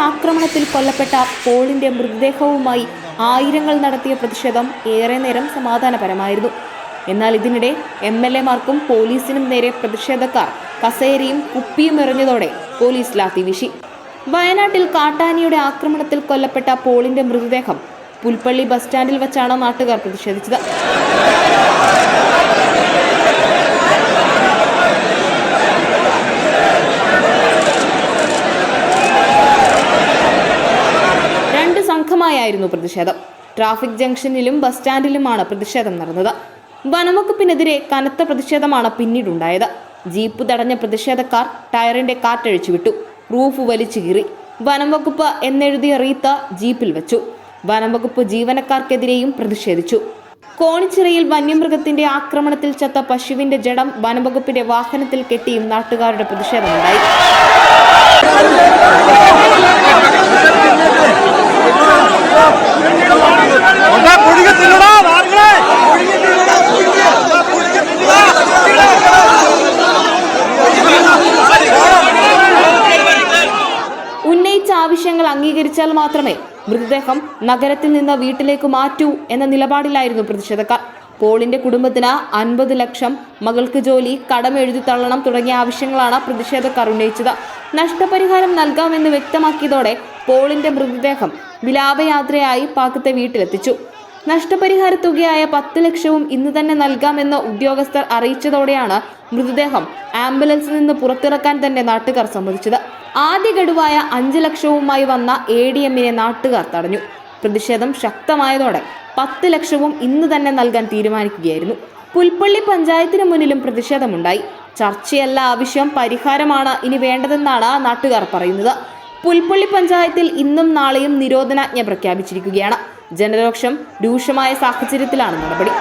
ആക്രമണത്തിൽ കൊല്ലപ്പെട്ട പോളിന്റെ മൃതദേഹവുമായി ആയിരങ്ങൾ നടത്തിയ പ്രതിഷേധം ഏറെ നേരം സമാധാനപരമായിരുന്നു. എന്നാൽ ഇതിനിടെ MLA-മാർക്കും പോലീസിനും നേരെ പ്രതിഷേധക്കാർ കസേരയും കുപ്പിയും എറിഞ്ഞതോടെ പോലീസ് ലാത്തിവീശി. വയനാട്ടിൽ കാട്ടാനയുടെ ആക്രമണത്തിൽ കൊല്ലപ്പെട്ട പോളിന്റെ മൃതദേഹം പുൽപ്പള്ളി ബസ് സ്റ്റാൻഡിൽ വെച്ചാണ് നാട്ടുകാർ പ്രതിഷേധിച്ചത്. സംഘമായായിരുന്നു പ്രതിഷേധം. ട്രാഫിക് ജംഗ്ഷനിലും ബസ് സ്റ്റാൻഡിലുമാണ് പ്രതിഷേധം നടന്നത്. വനംവകുപ്പിനെതിരെ കനത്ത പ്രതിഷേധമാണ് പിന്നീടുണ്ടായത്. ജീപ്പ് തടഞ്ഞ പ്രതിഷേധക്കാർ ടയറിന്റെ കാറ്റഴിച്ചു വിട്ടു, റൂഫ് വലിച്ചു കീറി. വനംവകുപ്പ് എന്നെഴുതിയ റീത്ത് ജീപ്പിൽ വെച്ചു. വനംവകുപ്പ് ജീവനക്കാർക്കെതിരെയും പ്രതിഷേധിച്ചു. കോണിച്ചിറയിൽ വന്യമൃഗത്തിന്റെ ആക്രമണത്തിൽ ചത്ത പശുവിന്റെ ജഡം വനംവകുപ്പിന്റെ വാഹനത്തിൽ കെട്ടിയും നാട്ടുകാരുടെ പ്രതിഷേധമുണ്ടായി. ഉന്നയിച്ച ആവശ്യങ്ങൾ അംഗീകരിച്ചാൽ മാത്രമേ മൃതദേഹം നഗരത്തിൽ നിന്ന് വീട്ടിലേക്ക് മാറ്റൂ എന്ന നിലപാടിലായിരുന്നു പ്രതിഷേധക്കാർ. പോളിന്റെ കുടുംബത്തിന് 50 ലക്ഷം, മകൾക്ക് ജോലി, കടം എഴുതി തള്ളണം തുടങ്ങിയ ആവശ്യങ്ങളാണ് പ്രതിഷേധക്കാർ ഉന്നയിച്ചത്. നഷ്ടപരിഹാരം നൽകാമെന്ന് വ്യക്തമാക്കിയതോടെ പോളിന്റെ മൃതദേഹം വിലാപയാത്രയായി പാക്കത്തെ വീട്ടിലെത്തിച്ചു. നഷ്ടപരിഹാര തുകയായ 10 ലക്ഷവും ഇന്ന് തന്നെ നൽകാമെന്ന് ഉദ്യോഗസ്ഥർ അറിയിച്ചതോടെയാണ് മൃതദേഹം ആംബുലൻസിൽ നിന്ന് പുറത്തിറക്കാൻ തന്നെ നാട്ടുകാർ സമ്മതിച്ചത്. ആദ്യ ഗഡുവായ 5 ലക്ഷവുമായി വന്ന ADM-നെ നാട്ടുകാർ തടഞ്ഞു. പ്രതിഷേധം ശക്തമായതോടെ 10 ലക്ഷവും ഇന്ന് തന്നെ നൽകാൻ തീരുമാനിക്കുകയായിരുന്നു. പുൽപ്പള്ളി പഞ്ചായത്തിന് മുന്നിലും പ്രതിഷേധമുണ്ടായി. ചർച്ചയല്ല ആവശ്യം, പരിഹാരമാണ് ഇനി വേണ്ടതെന്നാണ് നാട്ടുകാർ പറയുന്നത്. പുൽപ്പള്ളി പഞ്ചായത്തിൽ ഇന്നും നാളെയും നിരോധനാജ്ഞ പ്രഖ്യാപിച്ചിരിക്കുകയാണ്. ജനരോഷം രൂക്ഷമായ സാഹചര്യത്തിലാണ് നടപടി.